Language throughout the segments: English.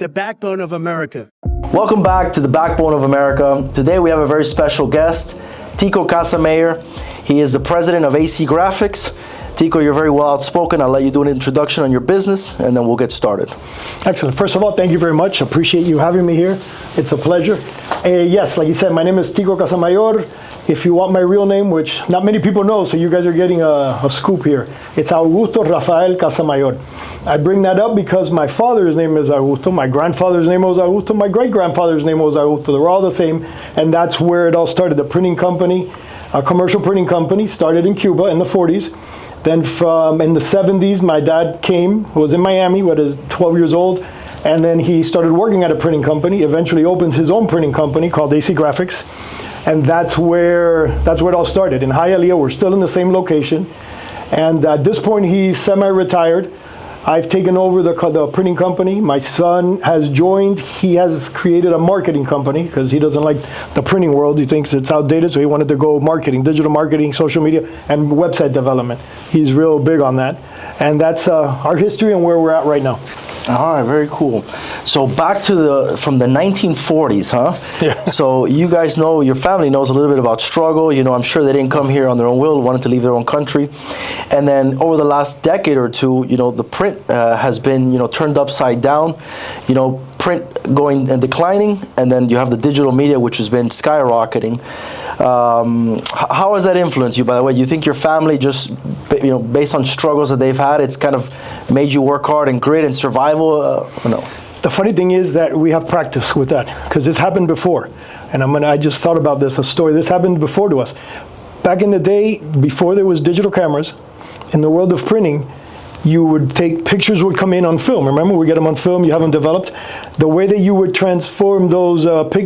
the backbone of America. Welcome back to the Backbone of America. Today we have a very special guest, Tico Casamayor. He is the president of AC Graphics. Tico, you're very well outspoken. I'll let you do an introduction on your business, and then we'll get started. Excellent. First of all, thank you very much. Appreciate you having me here. It's a pleasure. Yes, like you said, my name is Tico Casamayor. If you want my real name, which not many people know, so you guys are getting a scoop here, it's Augusto Rafael Casamayor. I bring that up because my father's name is Augusto, my grandfather's name was Augusto, my great-grandfather's name was Augusto. They're all the same, and that's where it all started. The printing company, a commercial printing company, started in Cuba in the 40s. Then in the 70s, my dad was in Miami, was 12 years old, and then he started working at a printing company, eventually opened his own printing company called AC Graphics, and that's where it all started. In Hialeah, we're still in the same location, and at this point, he's semi-retired. I've taken over the printing company. My son has joined. He has created a marketing company because he doesn't like the printing world. He thinks it's outdated, so he wanted to go marketing, digital marketing, social media, and website development. He's real big on that. And that's our history and where we're at right now. All right, very cool. So back to from the 1940s, huh? Yeah. So you guys know, your family knows a little bit about struggle. You know, I'm sure they didn't come here on their own will, wanted to leave their own country. And then over the last decade or two, you know, the print has been, you know, turned upside down. You know, print going and declining, and then you have the digital media, which has been skyrocketing. How has that influenced you, by the way? You think your family just, you know, based on struggles that they've had, it's kind of made you work hard and grit and survival, or no? The funny thing is that we have practice with that because this happened before. And I just thought about this, a story. This happened before to us. Back in the day, before there was digital cameras, in the world of printing, you would take pictures would come in on film. Remember, we get them on film, you have them developed. The way that you would transform those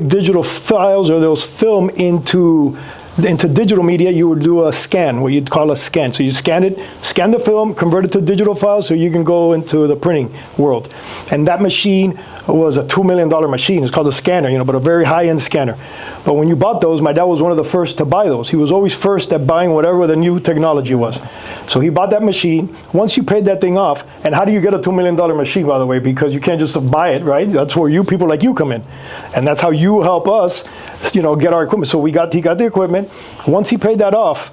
digital files or those film into digital media, you would do a scan, what you'd call a scan. So you scan the film, convert it to digital files so you can go into the printing world. And that machine was a $2 million machine. It's called a scanner, you know, but a very high-end scanner. But when you bought those, my dad was one of the first to buy those. He was always first at buying whatever the new technology was. So he bought that machine. Once you paid that thing off, and how do you get a $2 million machine, by the way? Because you can't just buy it, right? That's where people like you come in. And that's how you help us, you know, get our equipment. So he got the equipment. Once he paid that off,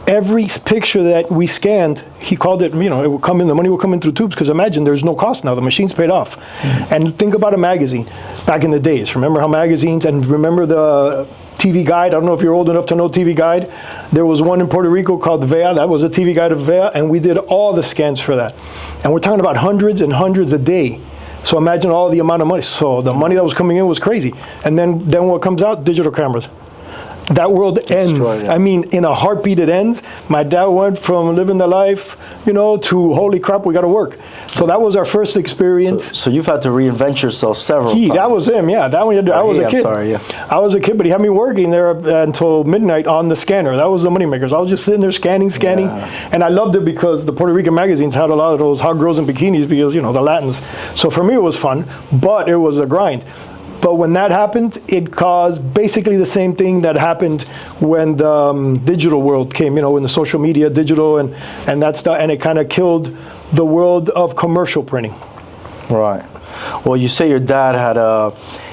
every picture that we scanned, he called it, you know, it would come in, the money would come in through tubes, because imagine there's no cost now, the machine's paid off. Mm-hmm. And think about a magazine back in the days. Remember how magazines, and remember the TV Guide? I don't know if you're old enough to know TV Guide. There was one in Puerto Rico called Vea. That was a TV Guide of Vea, and we did all the scans for that. And we're talking about hundreds and hundreds a day. So imagine all the amount of money. So the money that was coming in was crazy. And then what comes out? Digital cameras. That world ends. I mean, in a heartbeat, it ends. My dad went from living the life, you know, to holy crap, we got to work. So that was our first experience. So you've had to reinvent yourself several times. That was him, yeah. That one, I was a kid. I was a kid, but he had me working there until midnight on the scanner. That was the money makers. I was just sitting there scanning, yeah. And I loved it because the Puerto Rican magazines had a lot of those hot girls in bikinis because, you know, the Latins. So for me, it was fun, but it was a grind. But when that happened, it caused basically the same thing that happened when the digital world came, you know, when the social media, digital and that stuff, and it kind of killed the world of commercial printing. Right. Well, you say your dad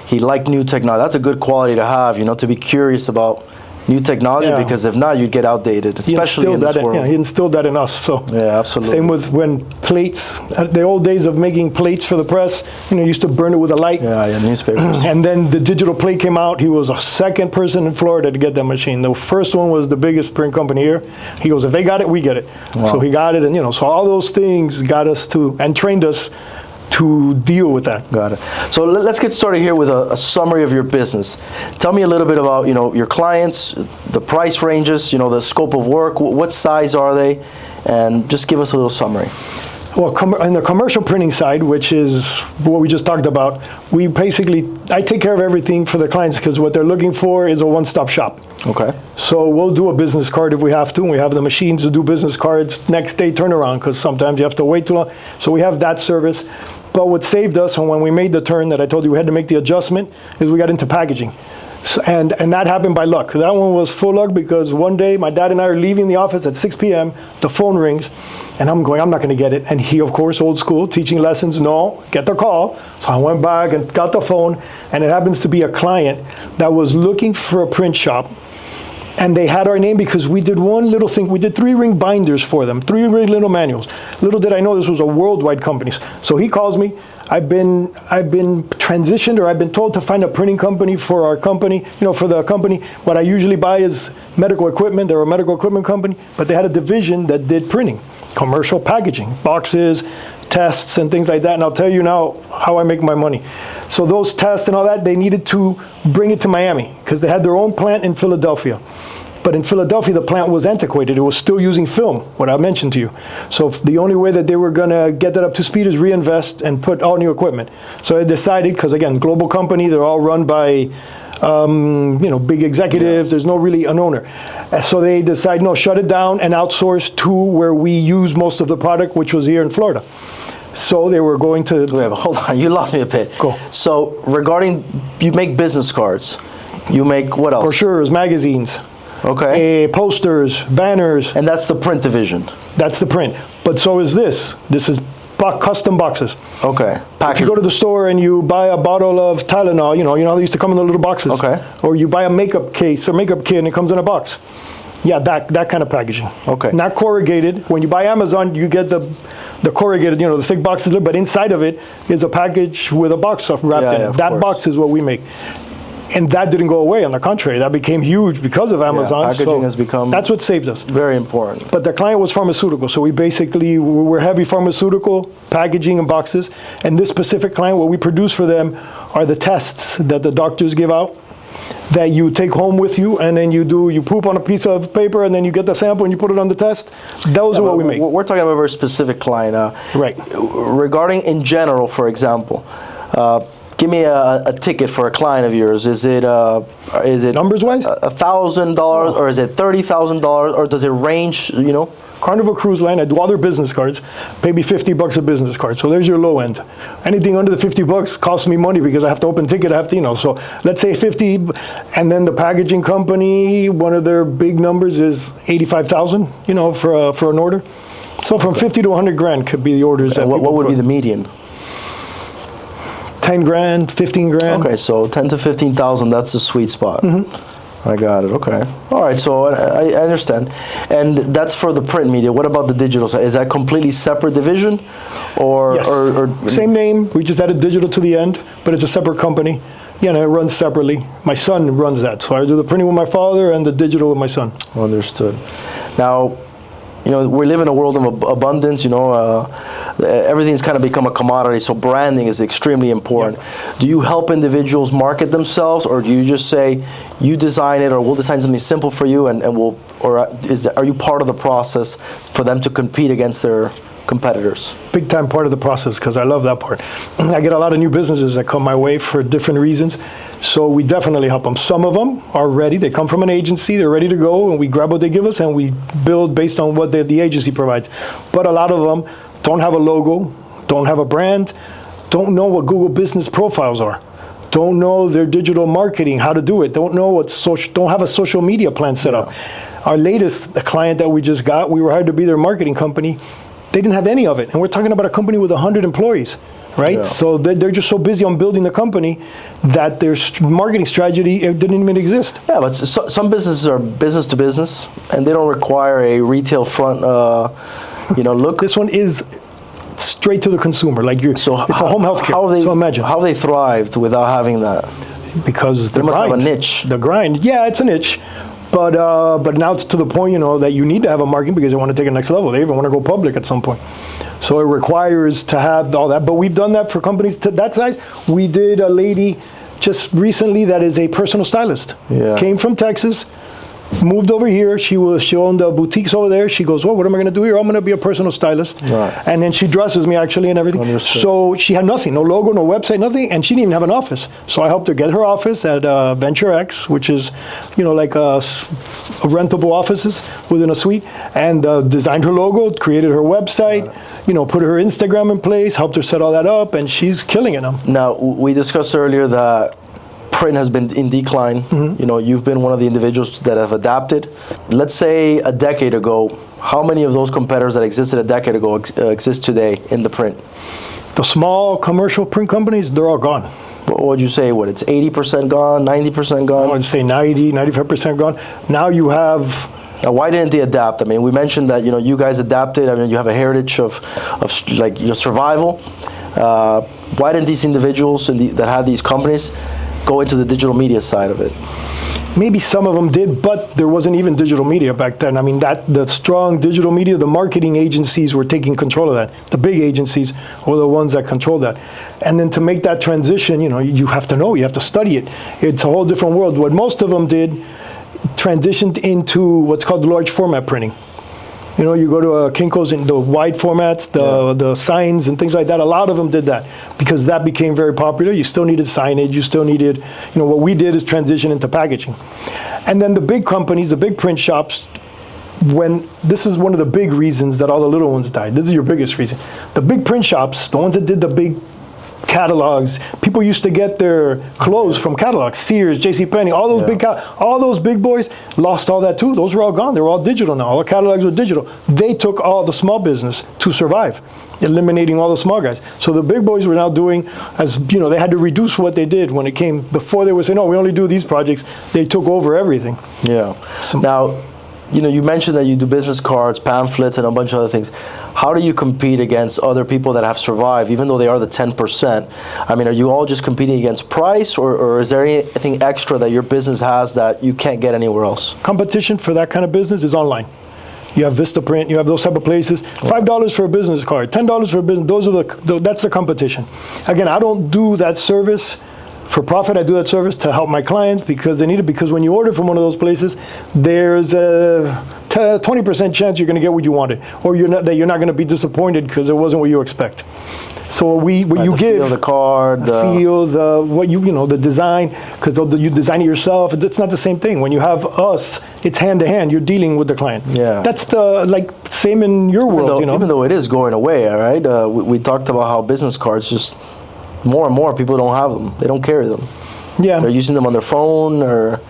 he liked new technology. That's a good quality to have, you know, to be curious about new technology, yeah. Because if not, you'd get outdated, especially in this world. Yeah, he instilled that in us. So yeah, absolutely. Same with when plates, the old days of making plates for the press, you know, used to burn it with a light. Yeah, newspapers. And then the digital plate came out. He was a second person in Florida to get that machine. The first one was the biggest print company here. He goes, if they got it, we get it. Wow. So he got it, and you know, so all those things got us to, and trained us to deal with that. Got it. So let's get started here with a summary of your business. Tell me a little bit about, you know, your clients, the price ranges, you know, the scope of work, what size are they, and just give us a little summary. Well, on the commercial printing side, which is what we just talked about, I take care of everything for the clients because what they're looking for is a one-stop shop. Okay. So we'll do a business card if we have to, and we have the machines to do business cards next day turnaround because sometimes you have to wait too long. So we have that service. But what saved us, and when we made the turn that I told you we had to make the adjustment, is we got into packaging. And that happened by luck. That one was full luck because one day my dad and I are leaving the office at 6 p.m. The phone rings, and I'm going, I'm not going to get it. And he, of course, old school, teaching lessons, no, get the call. So I went back and got the phone, and it happens to be a client that was looking for a print shop. And they had our name because we did one little thing. We did 3-ring binders for them, 3-ring little manuals. Little did I know this was a worldwide company. So he calls me. I've been transitioned, or I've been told to find a printing company for our company, for the company. What I usually buy is medical equipment. They're a medical equipment company, but they had a division that did printing, commercial packaging, boxes, tests, and things like that. And I'll tell you now how I make my money. So those tests and all that, they needed to bring it to Miami because they had their own plant in Philadelphia. But in Philadelphia, the plant was antiquated. It was still using film, what I mentioned to you. So the only way that they were going to get that up to speed is reinvest and put all new equipment. So I decided, because again, global company, they're all run by big executives. There's no really an owner. So they decided, no, shut it down and outsource to where we use most of the product, which was here in Florida. So they were going to... Wait, but hold on, you lost me a bit. Go. So regarding, you make business cards. You make what else? Brochures, magazines. Okay. Posters, banners. And that's the print division. That's the print. But so is this. This is custom boxes. Okay. If you go to the store and you buy a bottle of Tylenol, you know how they used to come in the little boxes. Okay. Or you buy a makeup case or makeup kit and it comes in a box. Yeah, that kind of packaging. Okay. Not corrugated. When you buy Amazon, you get the corrugated, the thick boxes, but inside of it is a package with a box wrapped in it. That box is what we make. And that didn't go away. On the contrary, that became huge because of Amazon. Packaging has become... That's what saved us. Very important. But the client was pharmaceutical, so we're heavy pharmaceutical, packaging and boxes. And this specific client, what we produce for them are the tests that the doctors give out that you take home with you, and then you poop on a piece of paper, and then you get the sample and you put it on the test. Those are what we make. We're talking about a very specific client. Right. Regarding in general, for example, give me a ticket for a client of yours. Is it numbers wise? $1,000 or is it $30,000 or does it range? Carnival Cruise Line, I do all their business cards, pay me $50 a business card. So there's your low end. Anything under the $50 costs me money because I have to open ticket, I have to, so let's say 50, and then the packaging company, one of their big numbers is 85,000, for an order. So from 50 to 100 grand could be the orders. And what would be the median? 10 grand, 15 grand. Okay, so 10 to 15,000, that's the sweet spot. Mm-hmm. I got it, okay. All right, so I understand. And that's for the print media. What about the digital side? Is that completely separate division? Yes. Or same name, we just added digital to the end, but it's a separate company. It runs separately. My son runs that. So I do the printing with my father and the digital with my son. Understood. Now, we live in a world of abundance, everything's kind of become a commodity, so branding is extremely important. Yeah. Do you help individuals market themselves, or do you just say, you design it, or we'll design something simple for you, and are you part of the process for them to compete against their competitors? Big time part of the process, because I love that part. I get a lot of new businesses that come my way for different reasons, so we definitely help them. Some of them are ready. They come from an agency, they're ready to go, and we grab what they give us and we build based on what the agency provides. But a lot of them don't have a logo, don't have a brand, don't know what Google business profiles are, don't know their digital marketing, how to do it, don't know don't have a social media plan set up. Our latest client that we just got, we were hired to be their marketing company. They didn't have any of it. And we're talking about a company with 100 employees, right? Yeah. So they're just so busy on building the company that their marketing strategy didn't even exist. Yeah, but some businesses are business to business, and they don't require a retail front, look. This one is straight to the consumer. It's a home health care. So imagine. How they thrived without having that? Because they must have a niche. The grind. Yeah, it's a niche. But now it's to the point, that you need to have a marketing because they want to take it next level. They even want to go public at some point. So it requires to have all that. But we've done that for companies to that size. We did a lady just recently that is a personal stylist. Yeah. Came from Texas, moved over here. She owned the boutiques over there. She goes, well, what am I going to do here? I'm going to be a personal stylist. Right. And then she dresses me actually and everything. Understood. So she had nothing, no logo, no website, nothing. And she didn't even have an office. So I helped her get her office at Venture X, which is, like a rentable offices within a suite, and designed her logo, created her website, put her Instagram in place, helped her set all that up, and she's killing it now. Now, we discussed earlier that print has been in decline. You know, you've been one of the individuals that have adapted. Let's say a decade ago, how many of those competitors that existed a decade ago exist today in the print? The small commercial print companies, they're all gone. What would you say? What, it's 80% gone, 90% gone? I would say 90, 95% gone. Now you have... Now, why didn't they adapt? I mean, we mentioned that, you know, you guys adapted. I mean, you have a heritage of like, you know, survival. Why didn't these individuals that had these companies go into the digital media side of it? Maybe some of them did, but there wasn't even digital media back then. I mean, the strong digital media, the marketing agencies were taking control of that. The big agencies were the ones that controlled that. And then to make that transition, you know, you have to know, you have to study it. It's a whole different world. What most of them did, transitioned into what's called large format printing. You know, you go to Kinko's in the wide formats, the signs and things like that. A lot of them did that because that became very popular. You still needed signage. You still needed, you know, what we did is transition into packaging. And then the big companies, the big print shops, this is one of the big reasons that all the little ones died. This is your biggest reason. The big print shops, the ones that did the big catalogs, people used to get their clothes from catalogs, Sears, JCPenney, all those all those big boys lost all that too. Those were all gone. They were all digital now. All the catalogs were digital. They took all the small business to survive, eliminating all the small guys. So the big boys were now doing, as you know, they had to reduce what they did when it came, before they were saying, no, we only do these projects. They took over everything. Yeah. Now, you know, you mentioned that you do business cards, pamphlets, and a bunch of other things. How do you compete against other people that have survived, even though they are the 10%? I mean, are you all just competing against price, or is there anything extra that your business has that you can't get anywhere else? Competition for that kind of business is online. You have Vistaprint, you have those type of places. $5 for a business card, $10 for a business. Those are that's the competition. Again, I don't do that service for profit. I do that service to help my clients because they need it. Because when you order from one of those places, there's a 20% chance you're going to get what you wanted, or you're not going to be disappointed because it wasn't what you expect. So what you give, feel, the card, the design, because you design it yourself. It's not the same thing. When you have us, it's hand to hand. You're dealing with the client. Yeah. That's the same in your world. Even though it is going away, all right. We talked about how business cards just more and more people don't have them. They don't carry them. Yeah. They're using them on their phone or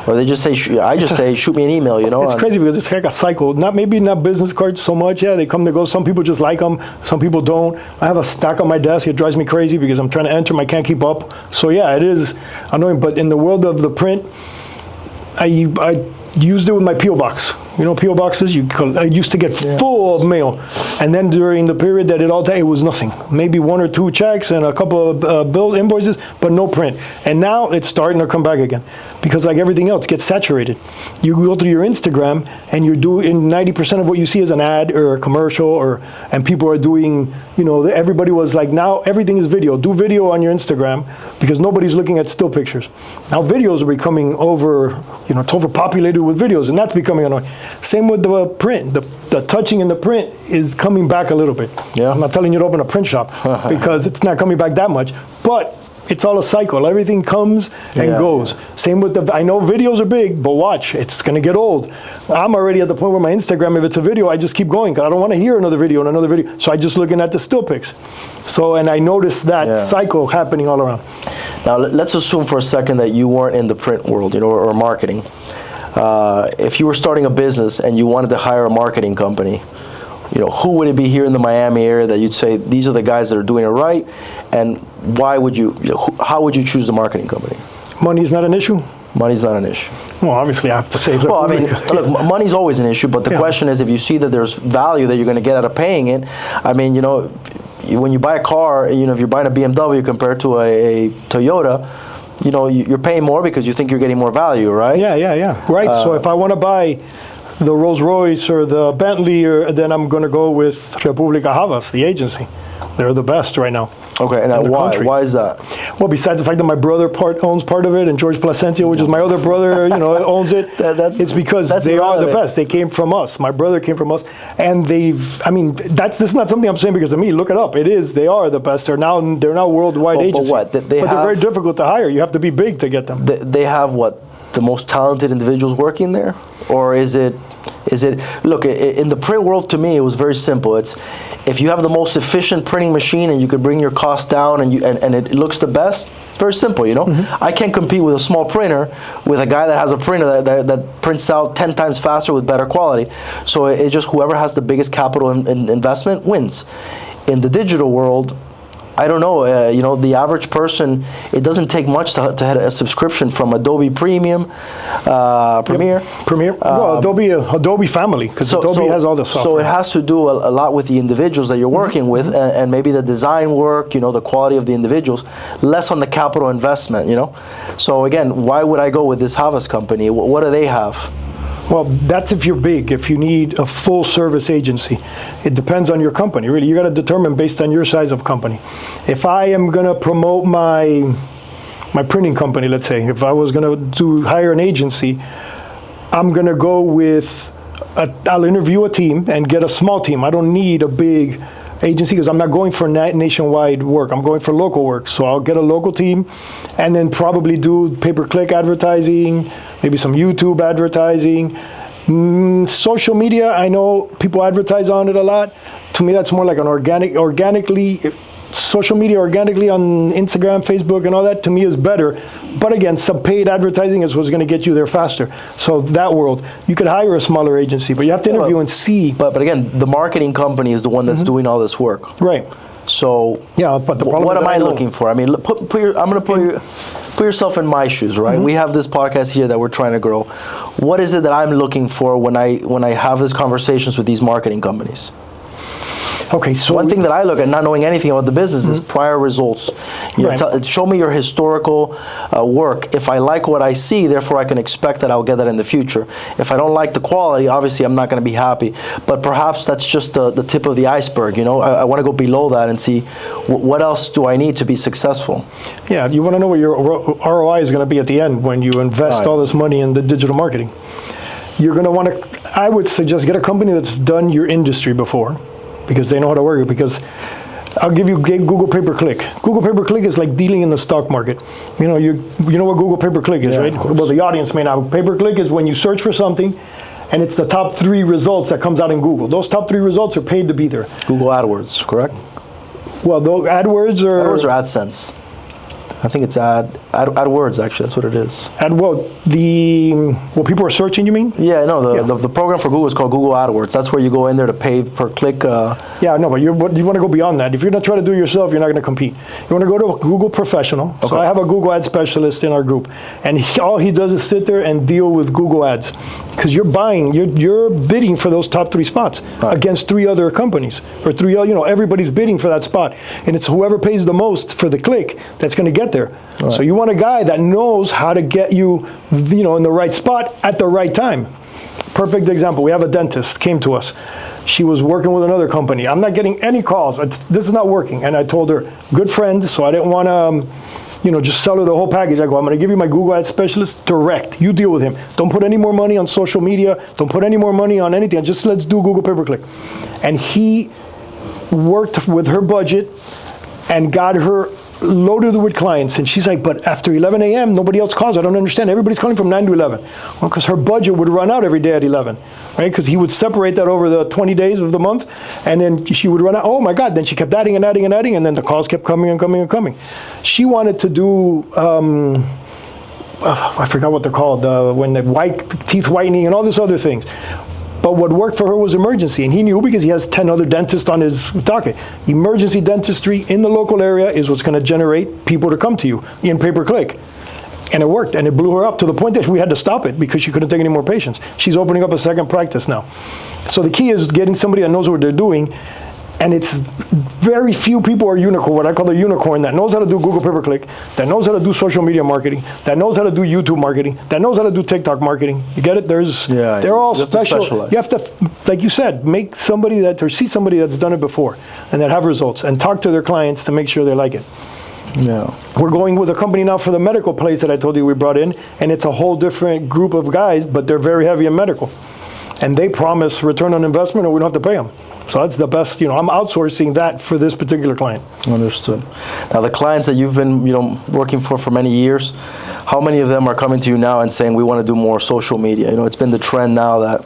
they just say, shoot me an email, you know. It's crazy because it's like a cycle. Maybe not business cards so much. Yeah, they come, they go. Some people just like them. Some people don't. I have a stack on my desk. It drives me crazy because I'm trying to enter them. I can't keep up. So yeah, it is annoying. But in the world of the print, I used it with my P.O. box. You know, P.O. boxes, I used to get full of mail. And then during the period that it was nothing. Maybe 1 or 2 checks and a couple of invoices, but no print. And now it's starting to come back again. Because like everything else, gets saturated. You go through your Instagram and you're doing 90% of what you see is an ad or a commercial, and people are doing, you know, everybody was like, now everything is video. Do video on your Instagram because nobody's looking at still pictures. Now videos are becoming it's overpopulated with videos, and that's becoming annoying. Same with the print. The touching in the print is coming back a little bit. Yeah. I'm not telling you to open a print shop because it's not coming back that much, but it's all a cycle. Everything comes and goes. Same with I know videos are big, but watch, it's going to get old. I'm already at the point where my Instagram, if it's a video, I just keep going because I don't want to hear another video and another video. So I just looking at the still pics. So, and I noticed that cycle happening all around. Now, let's assume for a second that you weren't in the print world, or marketing. If you were starting a business and you wanted to hire a marketing company, who would it be here in the Miami area that you'd say these are the guys that are doing it right, and why would how would you choose the marketing company? Money is not an issue. Money's not an issue. Well, obviously I have to say. Well, I mean, look, money's always an issue, but the question is, if you see that there's value that you're going to get out of paying it, I mean, when you buy a car, if you're buying a BMW compared to a Toyota, you're paying more because you think you're getting more value, right? Yeah. Right. So if I want to buy the Rolls Royce or the Bentley, then I'm going to go with República Havas, the agency. They're the best right now. Okay, and why? Why is that? Well, besides the fact that my brother owns part of it, and George Placencia, which is my other brother, owns it. It's because they are the best. They came from us. My brother came from us, and this is not something I'm saying because of me. Look it up. It is. They are the best. They're now worldwide agency. But what? They're very difficult to hire. You have to be big to get them. They have what? The most talented individuals working there, or is it Is it, look, in the print world, to me, it was very simple. It's, if you have the most efficient printing machine and you can bring your cost down and it looks the best, it's very simple, you know? I can't compete with a small printer with a guy that has a printer that prints out 10 times faster with better quality. So it's just whoever has the biggest capital investment wins. In the digital world, I don't know, you know, the average person, it doesn't take much to have a subscription from Adobe Premium, Premiere. Premiere, well, Adobe family, because Adobe has all the software. So it has to do a lot with the individuals that you're working with, and maybe the design work, you know, the quality of the individuals, less on the capital investment, you know. So again, why would I go with this Havas company? What do they have? Well, that's if you're big, if you need a full service agency. It depends on your company, really. You got to determine based on your size of company. If I am going to promote my printing company, let's say, if I was going to hire an agency, I'm going to go with, I'll interview a team and get a small team. I don't need a big agency because I'm not going for nationwide work. I'm going for local work. So I'll get a local team and then probably do pay-per-click advertising, maybe some YouTube advertising. Social media, I know people advertise on it a lot. To me, that's more like an social media organically on Instagram, Facebook, and all that, to me is better. But again, some paid advertising is what's going to get you there faster. So that world, you could hire a smaller agency, but you have to interview and see. But again, the marketing company is the one that's doing all this work. Right. So yeah, but the problem what am I looking for? I mean, I'm going to put yourself in my shoes, right? We have this podcast here that we're trying to grow. What is it that I'm looking for when I have these conversations with these marketing companies? Okay, so one thing that I look at, not knowing anything about the business, is prior results. You know, show me your historical work. If I like what I see, therefore I can expect that I'll get that in the future. If I don't like the quality, obviously I'm not going to be happy. But perhaps that's just the tip of the iceberg. You know, I want to go below that and see what else do I need to be successful. Yeah, you want to know what your ROI is going to be at the end when you invest all this money in the digital marketing. You're going to want to, I would suggest, get a company that's done your industry before, because they know how to work it. Because I'll give you Google pay-per-click. Google pay-per-click is like dealing in the stock market. You know, you know what Google pay-per-click is, right? Well, the audience may not. Pay-per-click is when you search for something, and it's the top 3 results that comes out in Google. Those top 3 results are paid to be there. Google AdWords, correct? Well, those AdWords are... AdWords or AdSense? I think it's AdWords, actually. That's what it is. People are searching, you mean? Yeah, no, the program for Google is called Google AdWords. That's where you go in there to pay per click. Yeah, no, but you want to go beyond that. If you're going to try to do it yourself, you're not going to compete. You want to go to a Google professional. Okay. So I have a Google ad specialist in our group, and all he does is sit there and deal with Google ads. Because you're bidding for those top 3 spots against 3 other companies, or 3, everybody's bidding for that spot. And it's whoever pays the most for the click that's going to get there. Right. So you want a guy that knows how to get you, in the right spot at the right time. Perfect example. We have a dentist came to us. She was working with another company. I'm not getting any calls. This is not working. And I told her, good friend, so I didn't want to, just sell her the whole package. I go, I'm going to give you my Google Ads specialist direct. You deal with him. Don't put any more money on social media. Don't put any more money on anything. Just let's do Google pay-per-click. And he worked with her budget and got her loaded with clients. And she's like, but after 11 a.m., nobody else calls. I don't understand. Everybody's calling from 9 to 11. Well, because her budget would run out every day at 11, right? Because he would separate that over the 20 days of the month. And then she would run out. Oh, my God. Then she kept adding and adding and adding. And then the calls kept coming and coming and coming. She wanted to do, I forgot what they're called, when the teeth whitening and all these other things. But what worked for her was emergency, and he knew because he has 10 other dentists on his docket. Emergency dentistry in the local area is what's going to generate people to come to you in pay-per-click. And it worked, and it blew her up to the point that we had to stop it because she couldn't take any more patients. She's opening up a second practice now. So the key is getting somebody that knows what they're doing, and it's very few people are unicorn, what I call the unicorn, that knows how to do Google pay-per-click, that knows how to do social media marketing, that knows how to do YouTube marketing, that knows how to do TikTok marketing. You get it? They're all special. You have to, like you said, make somebody see somebody that's done it before and that have results, and talk to their clients to make sure they like it. Yeah. We're going with a company now for the medical place that I told you we brought in, and it's a whole different group of guys, but they're very heavy in medical. And they promise return on investment or we don't have to pay them. So that's the best, I'm outsourcing that for this particular client. Understood. Now the clients that you've been, working for many years, how many of them are coming to you now and saying we want to do more social media? It's been the trend now that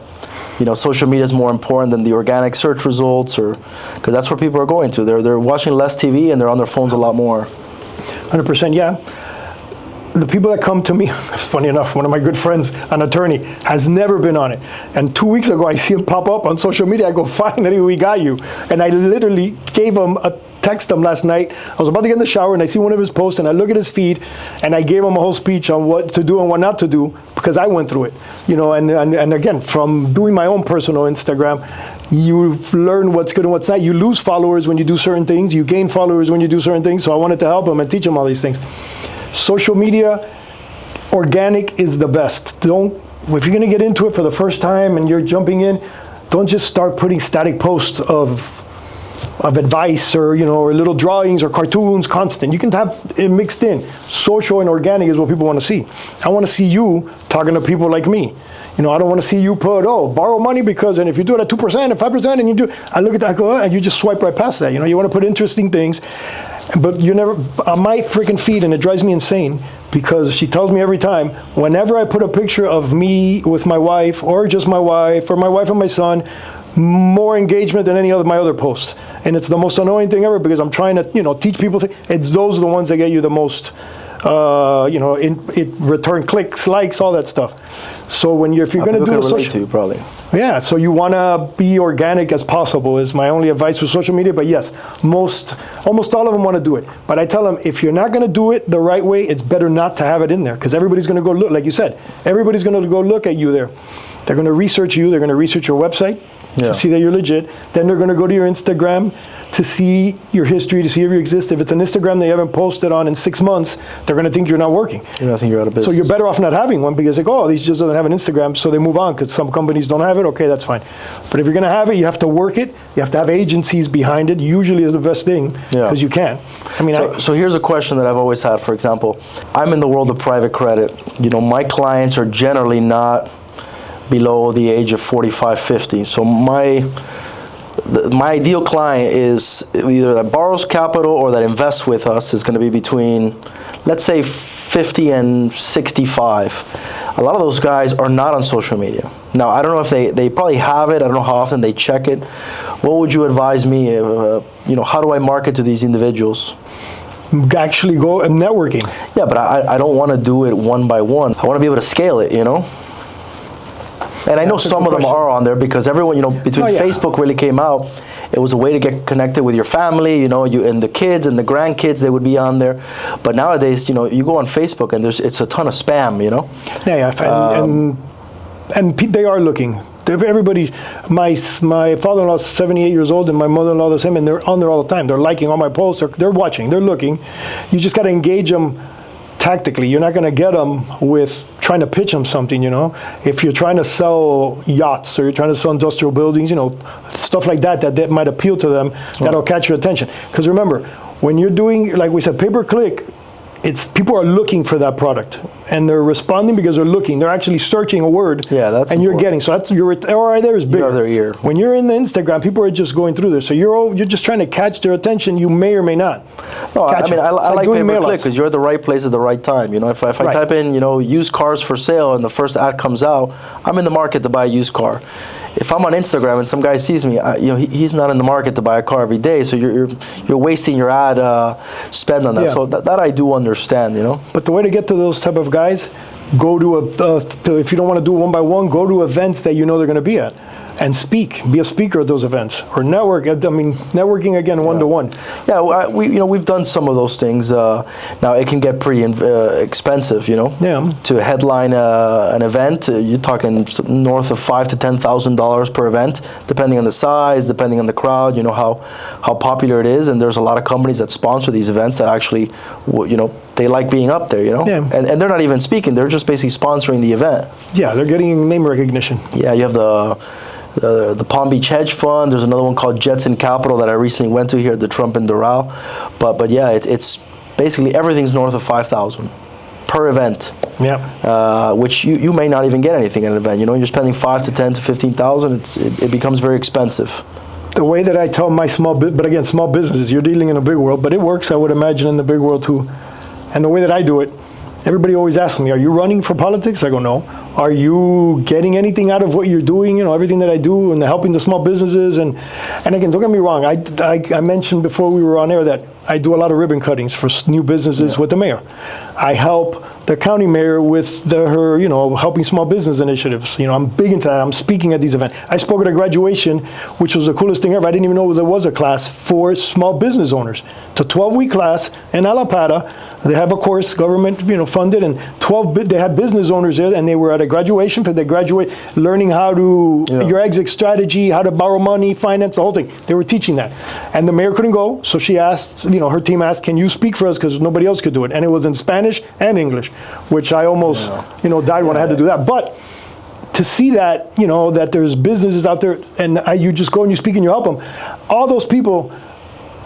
social media is more important than the organic search results, or because that's where people are going to. They're watching less TV and they're on their phones a lot more. 100%, yeah. The people that come to me, funny enough, one of my good friends, an attorney, has never been on it. And 2 weeks ago, I see him pop up on social media. I go, finally, we got you. And I literally gave him text him last night. I was about to get in the shower and I see one of his posts and I look at his feed and I gave him a whole speech on what to do and what not to do because I went through it. And again, from doing my own personal Instagram, you learn what's good and what's not. You lose followers when you do certain things. You gain followers when you do certain things. So I wanted to help him and teach him all these things. Social media, organic is the best. If you're gonna get into it for the first time and you're jumping in, don't just start putting static posts of advice or little drawings or cartoons constant. You can have it mixed in. Social and organic is what people want to see. I want to see you talking to people like me. I don't want to see you put, borrow money because, and if you do it at 2% and 5% and you do, I look at that, I go, and you just swipe right past that. You want to put interesting things, but you never, on my freaking feed, and it drives me insane because she tells me every time, whenever I put a picture of me with my wife or just my wife or my wife and my son, more engagement than any of my other posts. And it's the most annoying thing ever because I'm trying to, teach people. It's those are the ones that get you the most, return clicks, likes, all that stuff. So if you're going to do relate to you, probably. Yeah, so you want to be organic as possible is my only advice with social media. But yes, almost all of them want to do it. But I tell them, if you're not going to do it the right way, it's better not to have it in there because everybody's going to go look, like you said, everybody's going to go look at you there. They're going to research you. They're going to research your website to see that you're legit. Then they're going to go to your Instagram to see your history, to see if you exist. If it's an Instagram that you haven't posted on in 6 months, they're going to think you're not working. They're going to think you're out of business. So you're better off not having one because these just doesn't have an Instagram, so they move on because some companies don't have it. Okay, that's fine. But if you're going to have it, you have to work it. You have to have agencies behind it. Usually is the best thing because you can. So here's a question that I've always had. For example, I'm in the world of private credit. My clients are generally not below the age of 45, 50. So my ideal client is either that borrows capital or that invests with us is going to be between, let's say, 50 and 65. A lot of those guys are not on social media. Now, I don't know if they probably have it. I don't know how often they check it. What would you advise me? How do I market to these individuals? Actually go and networking. Yeah, but I don't want to do it one by one. I want to be able to scale it, And I know some of them are on there because everyone, between Facebook really came out, it was a way to get connected with your family, you and the kids and the grandkids, they would be on there. But nowadays, you go on Facebook and it's a ton of spam, and they are looking. Everybody, my father-in-law is 78 years old and my mother-in-law the same, and they're on there all the time. They're liking all my posts, they're watching, they're looking. You just got to engage them tactically. You're not going to get them with trying to pitch them something, If you're trying to sell yachts or you're trying to sell industrial buildings, stuff like that might appeal to them, that'll catch your attention. Because remember, when you're doing, like we said, pay-per-click, people are looking for that product and they're responding because they're looking. They're actually searching a word. Yeah, that's and important. You're getting. So that's your ROI there is bigger. You're their ear. When you're in the Instagram, people are just going through this. So you're just trying to catch their attention. You may or may not. No, I like pay-per-click because you're at the right place at the right time. If I type in, used cars for sale and the first ad comes out, I'm in the market to buy a used car. If I'm on Instagram and some guy sees me, he's not in the market to buy a car every day, so you're wasting your ad spend on that. Yeah. So that I do understand, But the way to get to those type of guys, go to if you don't want to do one by one, go to events that they're going to be at, and be a speaker at those events or network. Networking again, one to one. Yeah, we've done some of those things. Now it can get pretty expensive, Yeah. To headline an event, you're talking north of $5,000 to $10,000 per event, depending on the size, depending on the crowd. How popular it is, and there's a lot of companies that sponsor these events that actually, they like being up there, Yeah. And they're not even speaking; they're just basically sponsoring the event. Yeah, they're getting name recognition. Yeah, you have the Palm Beach Hedge Fund. There's another one called Jetson Capital that I recently went to here at the Trump and Doral. But yeah, it's basically everything's north of 5,000 per event. Yeah. Which you may not even get anything at an event. You're spending 5 to 10 to 15,000. It becomes very expensive. The way that I tell my small businesses, you're dealing in a big world, but it works, I would imagine, in the big world too. And the way that I do it, everybody always asks me, are you running for politics? I go, no. Are you getting anything out of what you're doing? Everything that I do and helping the small businesses. And again, don't get me wrong. I mentioned before we were on air that I do a lot of ribbon cuttings for new businesses with the mayor. I help the county mayor with her helping small business initiatives. I'm big into that. I'm speaking at these events. I spoke at a graduation, which was the coolest thing ever. I didn't even know there was a class for small business owners. It's a 12-week class in Alapata. They have a course, government funded, and they had business owners there, and they were at a graduation for they graduate learning how to your exit strategy, how to borrow money, finance, the whole thing. They were teaching that, and the mayor couldn't go, so she asked, her team asked, "Can you speak for us?" Because nobody else could do it, and it was in Spanish and English, which I almost died when I had to do that. But to see that that there's businesses out there, and you just go and you speak and you help them, all those people.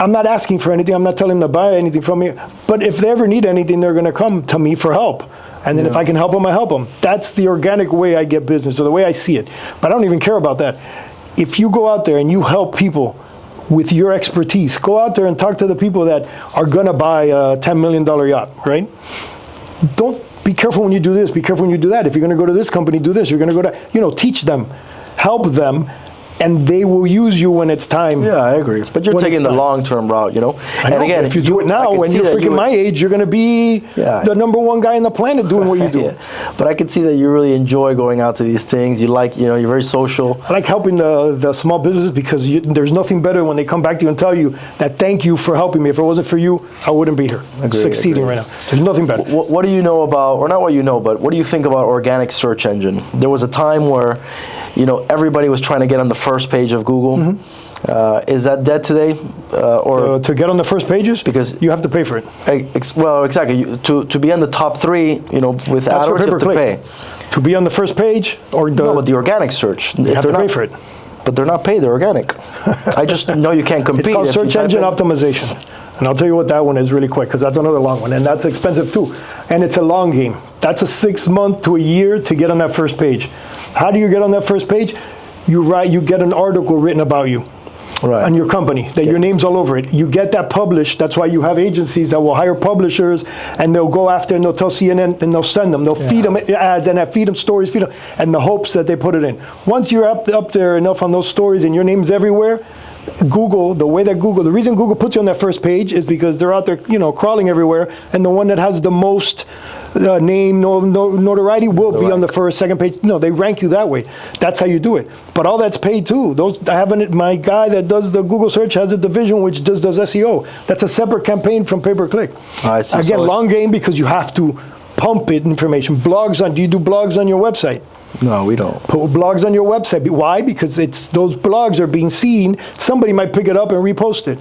I'm not asking for anything. I'm not telling them to buy anything from me. But if they ever need anything, they're going to come to me for help. And then if I can help them, I help them. That's the organic way I get business, or the way I see it. But I don't even care about that. If you go out there and you help people with your expertise, go out there and talk to the people that are going to buy a $10 million yacht, right? Don't be careful when you do this. Be careful when you do that. If you're going to go to this company, do this. You're going to go to, teach them, help them. And they will use you when it's time. Yeah, I agree. But you're taking the long-term route, I know, and again, if you do it now, when you're freaking my age, you're going to be the number one guy on the planet doing what you do. But I can see that you really enjoy going out to these things. You like, you're very social. I like helping the small businesses because there's nothing better when they come back to you and tell you that thank you for helping me. If it wasn't for you, I wouldn't be here succeeding right now. There's nothing better. What do you know about, or not what you know, but what do you think about organic search engine? There was a time where everybody was trying to get on the first page of Google. Mm-hmm. Is that dead today? Or to get on the first pages? Because you have to pay for it. Well, exactly. To be on the top 3, with AdWords, you have to pay. To be on the first page, or no, but the organic search, you have to pay for it. But they're not paid. They're organic. I just know you can't compete. It's called search engine optimization. And I'll tell you what that one is really quick, because that's another long one, and that's expensive too. And it's a long game. That's a 6 month to a year to get on that first page. How do you get on that first page? You get an article written about you. Right. On your company, that your name's all over it. You get that published. That's why you have agencies that will hire publishers, and they'll go after and they'll tell CNN and they'll send them. They'll feed them ads and feed them stories, and the hopes that they put it in. Once you're up there enough on those stories and your name's everywhere, Google, the reason Google puts you on that first page is because they're out there, crawling everywhere, and the one that has the most name, notoriety will be on the first, second page. No, they rank you that way. That's how you do it. But all that's paid too. My guy that does the Google search has a division which just does SEO. That's a separate campaign from pay-per-click. Again, long game because you have to pump it information. Do you do blogs on your website? No, we don't. Put blogs on your website. Why? Because those blogs are being seen. Somebody might pick it up and repost it.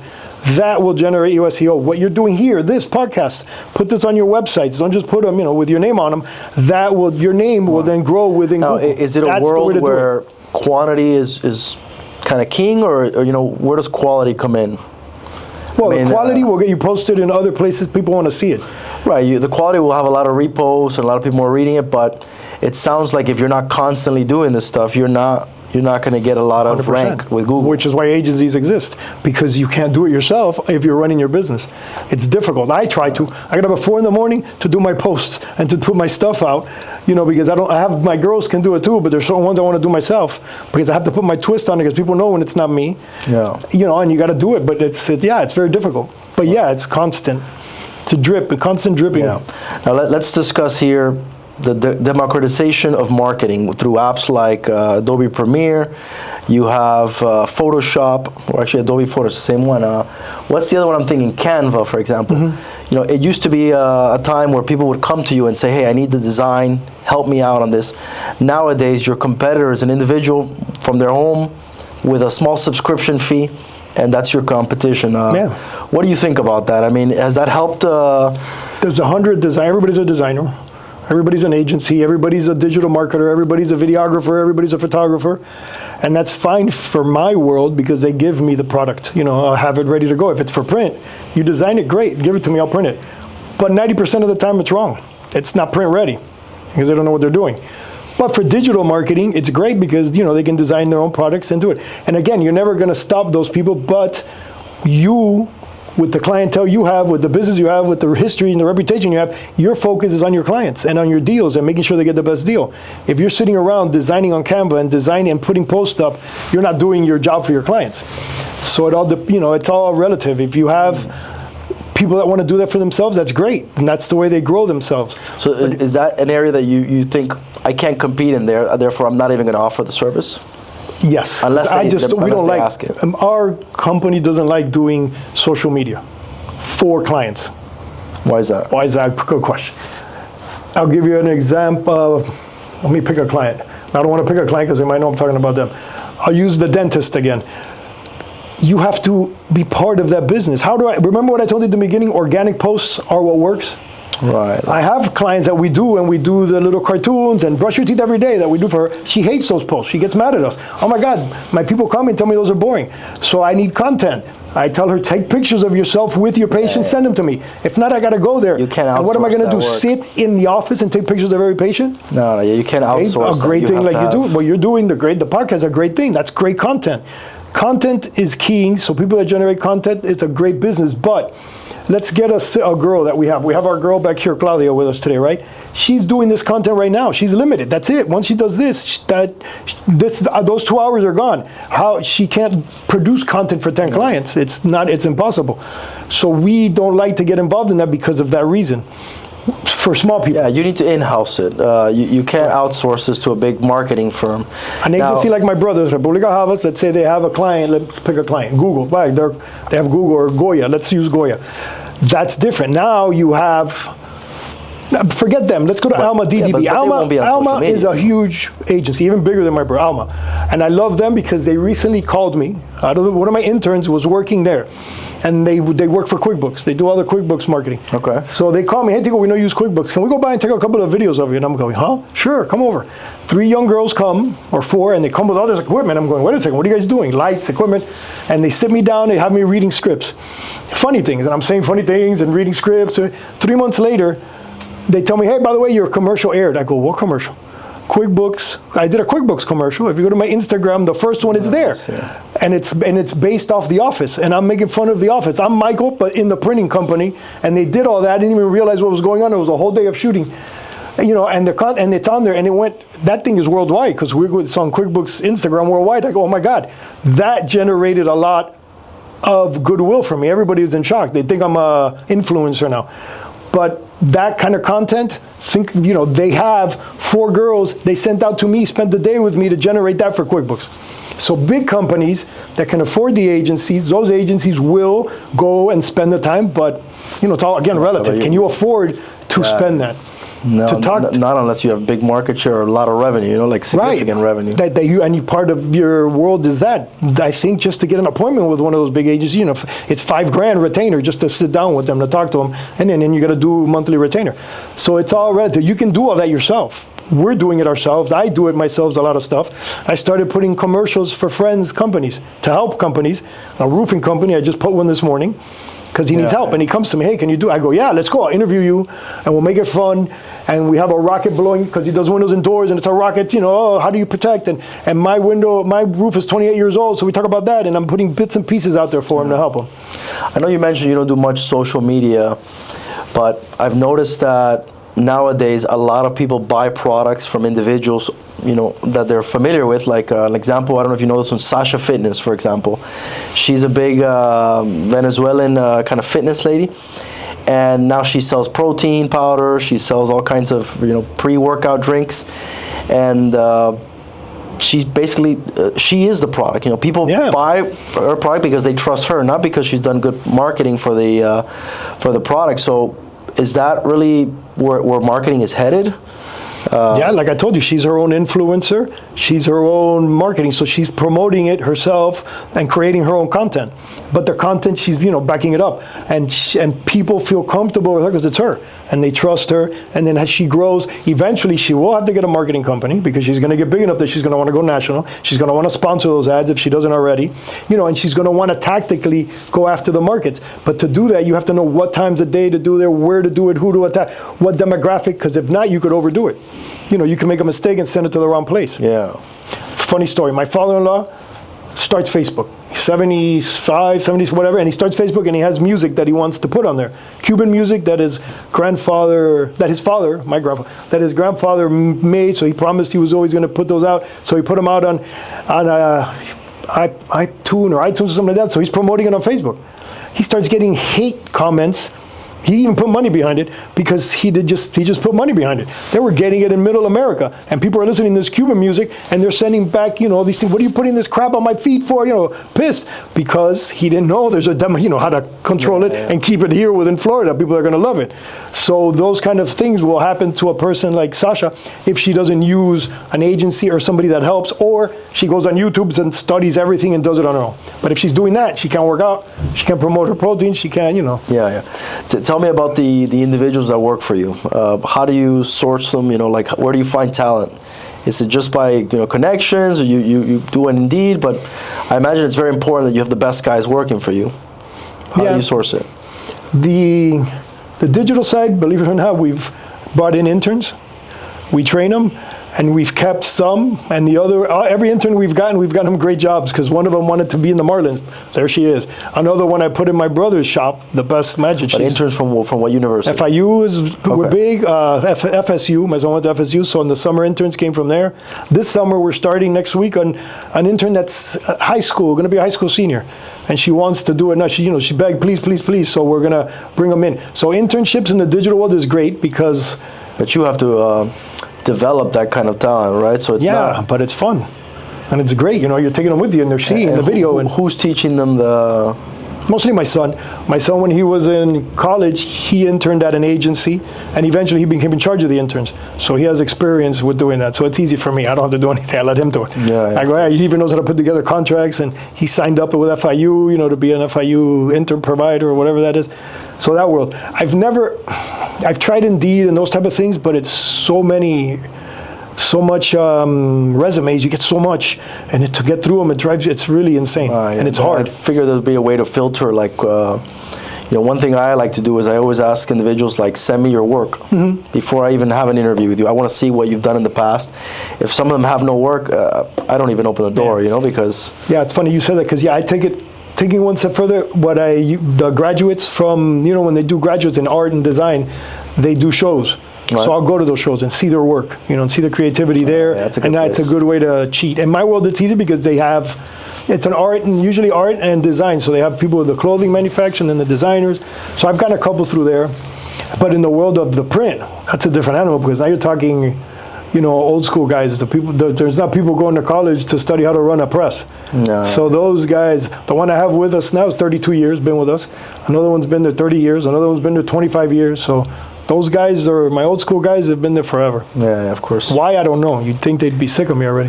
That will generate you SEO. What you're doing here, this podcast, put this on your websites. Don't just put them, with your name on them. Your name will then grow within Google. Is it a world where quantity is kind of king, or where does quality come in? Well, the quality will get you posted in other places people want to see it. Right. The quality will have a lot of reposts and a lot of people are reading it, but it sounds like if you're not constantly doing this stuff, you're not going to get a lot of 100%. Rank with Google. Which is why agencies exist, because you can't do it yourself if you're running your business. It's difficult. I try to. I get up at 4 a.m. to do my posts and to put my stuff out, because I have my girls can do it too, but there's certain ones I want to do myself because I have to put my twist on it because people know when it's not me. Yeah. And you got to do it, but it's very difficult. But it's constant. It's a constant dripping. Yeah. Now let's discuss here the democratization of marketing through apps like Adobe Premiere. You have Photoshop, or actually Adobe Photos, the same one. What's the other one I'm thinking? Canva, for example. Mm-hmm. It used to be a time where people would come to you and say, hey, I need the design, help me out on this. Nowadays, your competitor is an individual from their home with a small subscription fee, and that's your competition. What do you think about that? I mean, has that helped? There's 100 designers. Everybody's a designer. Everybody's an agency, everybody's a digital marketer, everybody's a videographer, everybody's a photographer. And that's fine for my world because they give me the product. I'll have it ready to go. If it's for print, you design it, great, give it to me, I'll print it. But 90% of the time it's wrong. It's not print ready because they don't know what they're doing. But for digital marketing, it's great because, they can design their own products and do it. And again, you're never gonna stop those people, but you with the clientele you have, with the business you have, with the history and the reputation you have, your focus is on your clients and on your deals and making sure they get the best deal. If you're sitting around designing on Canva and designing and putting posts up, you're not doing your job for your clients. So it all, it's all relative. If you have people that want to do that for themselves, that's great, and that's the way they grow themselves. So is that an area that you think I can't compete in there, therefore I'm not even going to offer the service? Yes. Unless we don't like ask it. Our company doesn't like doing social media for clients. Why is that? Why is that? Good question. I'll give you an example. Let me pick a client. I don't want to pick a client because they might know I'm talking about them. I'll use the dentist again. You have to be part of that business. How do I remember what I told you at the beginning? Organic posts are what works. Right. I have clients that we do, and we do the little cartoons and brush your teeth every day that we do for her. She hates those posts. She gets mad at us. Oh my God, my people come and tell me those are boring. So I need content. I tell her, take pictures of yourself with your patient, send them to me. If not, I got to go there. You can't outsource. And what am I going to do? Work. Sit in the office and take pictures of every patient? No, you can't outsource. A great thing like you do. Well, you're doing the podcast is a great thing. That's great content. Content is key. So people that generate content, it's a great business. But let's get a girl that we have. We have our girl back here, Claudia, with us today, right? She's doing this content right now. She's limited. That's it. Once she does this, those 2 hours are gone. How she can't produce content for 10 clients? It's impossible. So we don't like to get involved in that because of that reason. For small people. Yeah, you need to in-house it. You can't outsource this to a big marketing firm. An agency like my brothers, República Havas, let's say they have a client, let's pick a client, Google, right? They have Google or Goya, let's use Goya. That's different. Now you have, forget them, let's go to Alma DDB. Alma is a huge agency, even bigger than my brother, Alma. And I love them because they recently called me. One of my interns was working there. And they work for QuickBooks. They do all the QuickBooks marketing. Okay. So they call me, hey Tico, we know you use QuickBooks. Can we go by and take a couple of videos of you? And I'm going, huh? Sure, come over. 3 young girls come, or 4, and they come with all this equipment. I'm going, wait a second, what are you guys doing? Lights, equipment. And they sit me down, they have me reading scripts. Funny things, and I'm saying funny things and reading scripts. 3 months later, they tell me, hey, by the way, your commercial aired. I go, what commercial? QuickBooks. I did a QuickBooks commercial. If you go to my Instagram, the first one is there, and it's based off The Office. And I'm making fun of The Office. I'm Michael, but in the printing company, and they did all that. I didn't even realize what was going on. It was a whole day of shooting, and it's on there, and it went. That thing is worldwide because it's on QuickBooks Instagram worldwide. I go, oh my God, that generated a lot of goodwill for me. Everybody was in shock. They think I'm a influencer now, but that kind of content. They have 4 girls they sent out to me, spent the day with me to generate that for QuickBooks. So big companies that can afford the agencies, those agencies will go and spend the time, but it's all again relative. Can you afford to spend that? No, not unless you have big market share or a lot of revenue, like significant revenue. And part of your world is that. I think just to get an appointment with one of those big agencies, it's $5,000 retainer just to sit down with them, to talk to them, and then you got to do monthly retainer. So it's all relative. You can do all that yourself. We're doing it ourselves. I do it myself, a lot of stuff. I started putting commercials for friends' companies, to help companies. A roofing company, I just put one this morning, because he needs help, and he comes to me, hey, can you do? I go, yeah, let's go. I'll interview you, and we'll make it fun. And we have a rocket blowing, because he does windows and doors, and it's a rocket. How do you protect? And my roof is 28 years old, so we talk about that. And I'm putting bits and pieces out there for him to help him. I know you mentioned you don't do much social media, but I've noticed that nowadays a lot of people buy products from individuals that they're familiar with. Like an example, I don't know if you know this one, Sasha Fitness, for example. She's a big Venezuelan kind of fitness lady, and now she sells protein powder. She sells all kinds of pre-workout drinks, and she's basically she is the product. People buy her product because they trust her, not because she's done good marketing for the product. So is that really where marketing is headed? Like I told you, she's her own influencer. She's her own marketing. So she's promoting it herself and creating her own content. But the content, she's backing it up, and people feel comfortable with her because it's her, and they trust her. And then as she grows, eventually she will have to get a marketing company because she's going to get big enough that she's going to want to go national. She's going to want to sponsor those ads if she doesn't already, and she's going to want to tactically go after the markets. But to do that, you have to know what times of day to do it, where to do it, who to attack, what demographic. Because if not, you could overdo it. You can make a mistake and send it to the wrong place. Yeah. Funny story. My father-in-law starts Facebook. 75, 70s, whatever, and he starts Facebook and he has music that he wants to put on there. Cuban music that his father, that his grandfather made, so he promised he was always going to put those out. So he put them out on iTunes or something like that. So he's promoting it on Facebook. He starts getting hate comments. He even put money behind it because he just put money behind it. They were getting it in Middle America, and people are listening to this Cuban music, and they're sending back, these things. What are you putting this crap on my feed for? Pissed because he didn't know there's a demo, how to control it and keep it here within Florida. People are going to love it. So those kind of things will happen to a person like Sasha if she doesn't use an agency or somebody that helps, or she goes on YouTube and studies everything and does it on her own. But if she's doing that, she can't work out, she can't promote her protein, she can't, Yeah. Tell me about the individuals that work for you. How do you source them? Where do you find talent? Is it just by connections, or you do an Indeed? But I imagine it's very important that you have the best guys working for you. How do you source it? The digital side, believe it or not, we've brought in interns. We train them, and we've kept some. And the other, every intern we've gotten them great jobs, because one of them wanted to be in the Marlins. There she is. Another one I put in my brother's shop, the best magic. But interns from what university? FIU we're big. FSU, my son went to FSU, so in the summer interns came from there. This summer we're starting next week on an intern that's high school, going to be a high school senior. And she wants to do it now. She begged, please, please, please. So we're going to bring them in. So internships in the digital world is great because... But you have to develop that kind of talent, right? So it's but it's fun. And it's great, you're taking them with you and they're seeing the video. And who's teaching them Mostly my son. My son, when he was in college, he interned at an agency, and eventually he became in charge of the interns. So he has experience with doing that. So it's easy for me. I don't have to do anything. I let him do it. I go, he even knows how to put together contracts, and he signed up with FIU, to be an FIU intern provider or whatever that is. So that world. I've tried Indeed and those type of things, but it's so much resumes, you get so much, and to get through them, it's really insane, and it's hard. I figure there'll be a way to filter, one thing I like to do is I always ask individuals, send me your work before I even have an interview with you. I want to see what you've done in the past. If some of them have no work, I don't even open the door, because... Yeah, it's funny you said that, because, I taking one step further, the graduates from, when they do graduates in art and design, they do shows. Right. So I'll go to those shows and see their work, and see the creativity there, that's a good way to cheat. In my world, it's easy because it's an art, and usually art and design, so they have people with the clothing manufacturing and the designers. So I've gotten a couple through there. But in the world of the print, that's a different animal, because now you're talking, old school guys. There's not people going to college to study how to run a press. No. So those guys, the one I have with us now is 32 years, been with us. Another one's been there 30 years. Another one's been there 25 years. So those guys are my old school guys, have been there forever. Yeah, of course. Why, I don't know. You'd think they'd be sick of me already.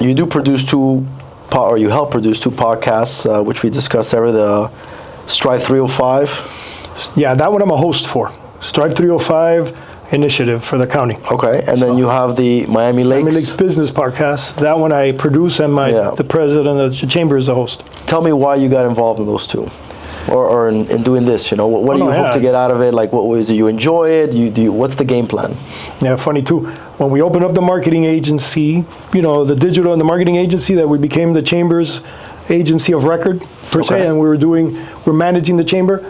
You do produce you help produce two podcasts, which we discussed ever, the Strive 305. Yeah, that one I'm a host for. Strive 305 initiative for the county. Okay, and then you have the Miami Lakes Business Podcast. That one I produce, and the president of the chamber is the host. Tell me why you got involved in those two. Or in doing this, what do you hope to get out of it? What was it? You enjoy it? What's the game plan? Yeah, funny too. When we opened up the marketing agency, the digital and the marketing agency, that we became the chamber's agency of record per se, and we're managing the chamber.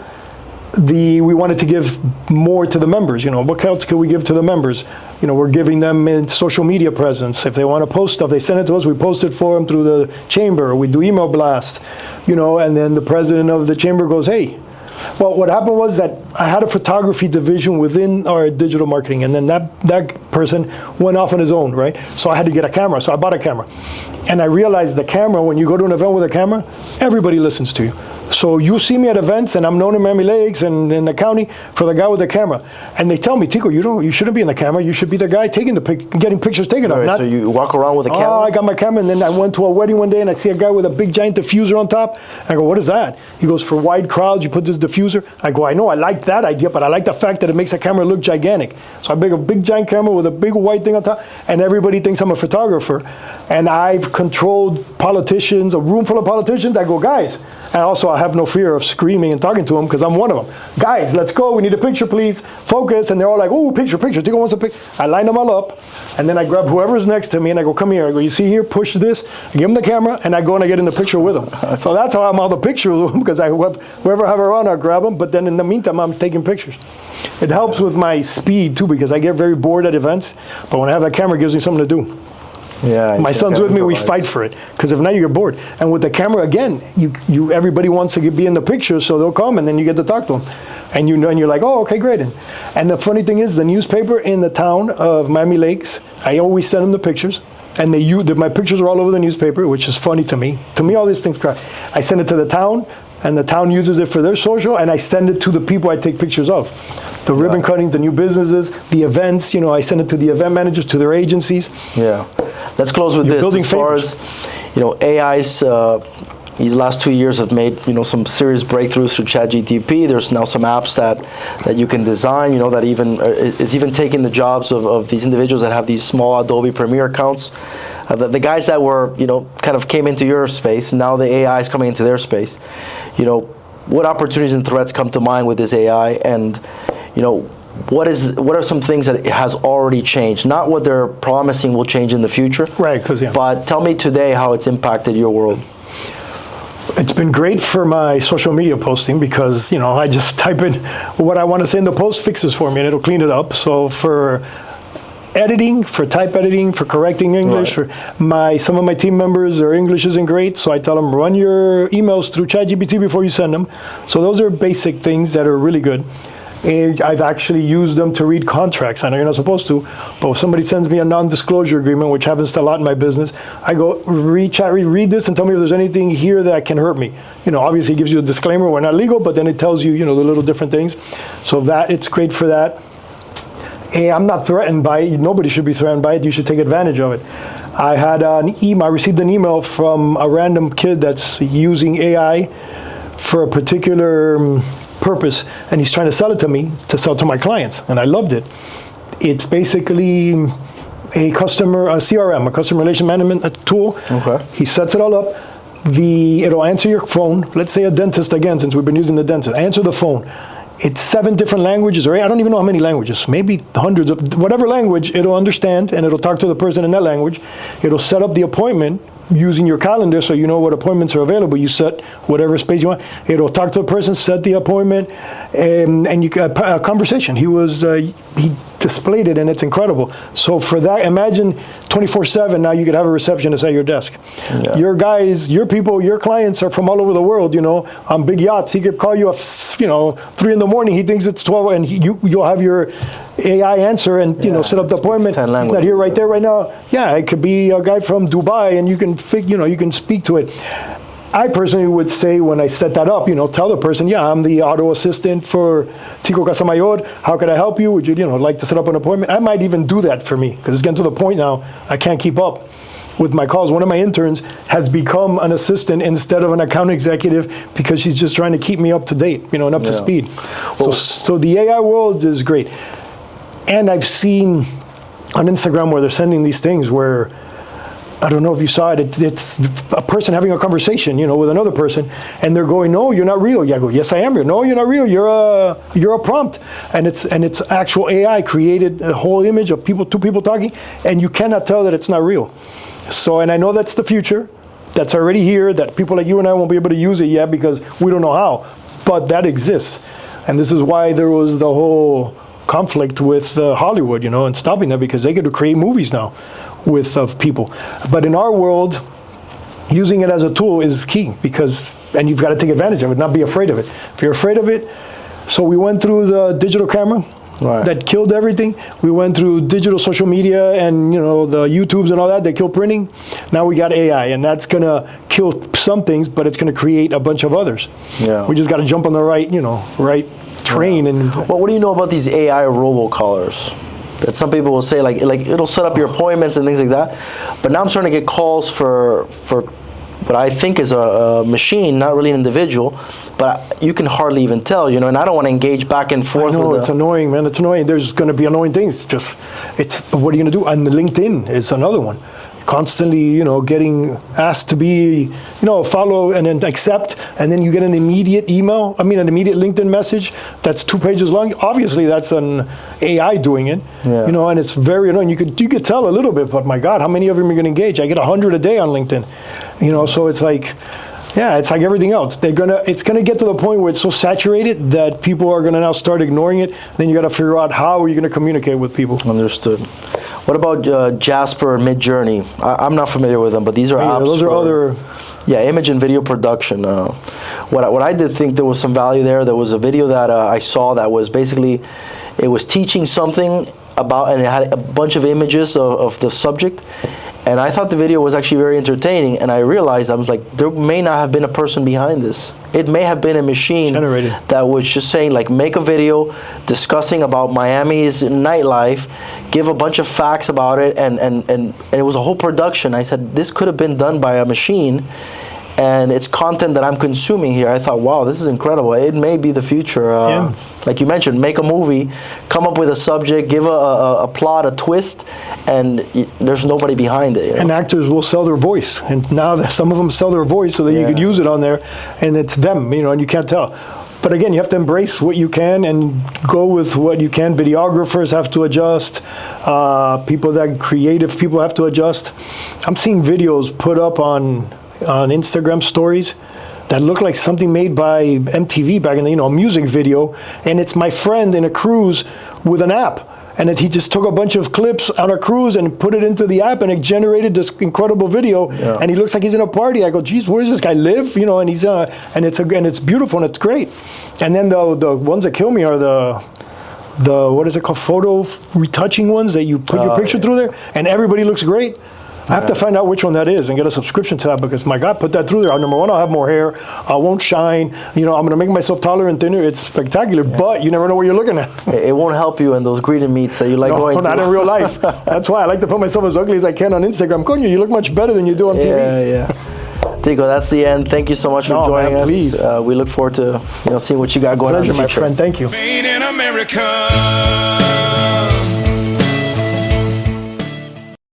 We wanted to give more to the members. What else could we give to the members? We're giving them in social media presence. If they want to post stuff, they send it to us. We post it for them through the chamber. We do email blasts, and then the president of the chamber goes, hey. Well, what happened was that I had a photography division within our digital marketing, and then that person went off on his own, right? So I had to get a camera. So I bought a camera. And I realized the camera, when you go to an event with a camera, everybody listens to you. So you see me at events, and I'm known in Miami Lakes and in the county for the guy with the camera. And they tell me, Tico, you shouldn't be in the camera. You should be the guy getting pictures taken of. Right, so you walk around with a camera? Oh, I got my camera, and then I went to a wedding one day, and I see a guy with a big giant diffuser on top. I go, what is that? He goes, for wide crowds, you put this diffuser. I go, I know, I like that idea, but I like the fact that it makes a camera look gigantic. So I make a big giant camera with a big white thing on top, and everybody thinks I'm a photographer. And I've controlled politicians, a room full of politicians. I go, guys. And also I have no fear of screaming and talking to them because I'm one of them. Guys, let's go. We need a picture, please. Focus. And they're all like, oh, picture. Tico wants a picture. I line them all up, and then I grab whoever's next to me, and I go, come here. I go, you see here, push this. I give them the camera, and I go and I get in the picture with them. So that's how I'm on the picture with them, because whoever I have around, I grab them. But then in the meantime, I'm taking pictures. It helps with my speed, too, because I get very bored at events. But when I have that camera, it gives me something to do. Yeah, my son's with me. We fight for it because if not, you get bored. And with the camera, again, everybody wants to be in the picture, so they'll come, and then you get to talk to them, and and you're like, oh, okay, great. And the funny thing is, the newspaper in the town of Miami Lakes, I always send them the pictures, and my pictures are all over the newspaper, which is funny to me. To me, all these things cry. I send it to the town, and the town uses it for their social, and I send it to the people I take pictures of. The ribbon cuttings, the new businesses, the events, I send it to the event managers, to their agencies. Yeah. Let's close with this. As far as, AI's, these last 2 years have made, some serious breakthroughs through ChatGPT. There's now some apps that you can design, that is even taking the jobs of these individuals that have these small Adobe Premiere accounts. The guys that were, kind of came into your space, now the AI is coming into their space. What opportunities and threats come to mind with this AI, and what are some things that it has already changed? Not what they're promising will change in the future. Right, but tell me today how it's impacted your world. It's been great for my social media posting because, I just type in what I want to say in the post, fixes for me, and it'll clean it up. So for editing, for type editing, for correcting English, right. for some of my team members, their English isn't great, so I tell them, run your emails through ChatGPT before you send them. So those are basic things that are really good. And I've actually used them to read contracts. I know you're not supposed to, but if somebody sends me a non-disclosure agreement, which happens to a lot in my business, I go, read this and tell me if there's anything here that can hurt me. Obviously it gives you a disclaimer, we're not legal, but then it tells you, the little different things. So it's great for that. And I'm not threatened by it. Nobody should be threatened by it. You should take advantage of it. I had I received an email from a random kid that's using AI for a particular purpose, and he's trying to sell it to me to sell to my clients, and I loved it. It's basically a CRM, a customer relation management tool. Okay. He sets it all up. It'll answer your phone. Let's say a dentist, again, since we've been using the dentist. Answer the phone. It's 7 different languages, or I don't even know how many languages, maybe hundreds of, whatever language, it'll understand, and it'll talk to the person in that language. It'll set up the appointment using your calendar, so you know what appointments are available. You set whatever space you want. It'll talk to the person, set the appointment, and you get a conversation. He displayed it, and it's incredible. So for that, imagine 24/7. Now you could have a receptionist at your desk. Yeah. Your guys, your people, your clients are from all over the world. On big yachts. He could call you at 3 in the morning. He thinks it's 12, and you'll have your AI answer and set up the appointment. He's not here right there right now. Yeah, it could be a guy from Dubai, and you can speak to it. I personally would say when I set that up, tell the person, yeah, I'm the auto assistant for Tico Casamayor. How could I help you? Would you, like to set up an appointment? I might even do that for me because it's getting to the point now I can't keep up with my calls. One of my interns has become an assistant instead of an account executive because she's just trying to keep me up to date, and up to speed. So the AI world is great. And I've seen on Instagram where they're sending these things where, I don't know if you saw it, it's a person having a conversation, with another person, and they're going, no, you're not real. Yeah, I go, yes, I am real. No, you're not real. You're a prompt. And it's actual AI created a whole image of two people talking, and you cannot tell that it's not real. So, and I know that's the future. That's already here, that people like you and I won't be able to use it yet because we don't know how, but that exists. And this is why there was the whole conflict with Hollywood, and stopping that because they get to create movies now of people. But in our world, using it as a tool is key and you've got to take advantage of it, not be afraid of it. If you're afraid of it, so we went through the digital camera that killed everything. We went through digital social media and the YouTubes and all that killed printing. Now we got AI, and that's gonna kill some things, but it's gonna create a bunch of others. Yeah. We just got to jump on the right train. And what do you know about these AI robocallers? That some people will say like it'll set up your appointments and things like that. But now I'm starting to get calls for what I think is a machine, not really an individual, but you can hardly even tell, and I don't want to engage back and forth. It's annoying, man. It's annoying. There's going to be annoying things. But what are you going to do? And LinkedIn is another one. constantly, getting asked to be, follow and then accept, and then you get an immediate an immediate LinkedIn message that's 2 pages long. Obviously, that's an AI doing it, and it's very annoying. You could tell a little bit, but my God, how many of them are going to engage? I get 100 a day on LinkedIn, so it's like, yeah, it's like everything else. It's gonna get to the point where it's so saturated that people are gonna now start ignoring it. Then you got to figure out how are you gonna communicate with people. Understood. What about Jasper and Midjourney? I'm not familiar with them, but these are apps. Those are other. Yeah, image and video production. What I did think there was some value there. There was a video that I saw that was basically, it was teaching something about, and it had a bunch of images of the subject. And I thought the video was actually very entertaining, and I realized, I was like, there may not have been a person behind this. It may have been a machine generated that was just saying, like, make a video discussing about Miami's nightlife, give a bunch of facts about it, and it was a whole production. I said, this could have been done by a machine, and it's content that I'm consuming here. I thought, wow, this is incredible. It may be the future. Like you mentioned, make a movie, come up with a subject, give a plot, a twist, and there's nobody behind it. And actors will sell their voice. And now some of them sell their voice so that you could use it on there, and it's them, and you can't tell. But again, you have to embrace what you can and go with what you can. Videographers have to adjust. Creative people have to adjust. I'm seeing videos put up on Instagram stories that look like something made by MTV back in the, a music video, and it's my friend in a cruise with an app, and he just took a bunch of clips on a cruise and put it into the app, and it generated this incredible video, and he looks like he's in a party. I go, geez, where does this guy live? And he's and it's beautiful and it's great. And then the ones that kill me are the what is it called, photo retouching ones that you put your picture through there, and everybody looks great. I have to find out which one that is and get a subscription to that, because my God, put that through there. Number one, I'll have more hair. I won't shine. I'm going to make myself taller and thinner. It's spectacular, but you never know what you're looking at. It won't help you in those greeting meets that you like going to. Not in real life. That's why I like to put myself as ugly as I can on Instagram. Coño, you look much better than you do on TV. Yeah. Tico, that's the end. Thank you so much for joining us. Please. We look forward to seeing what you got going on in the future. Pleasure, my friend. Thank you. Made in America.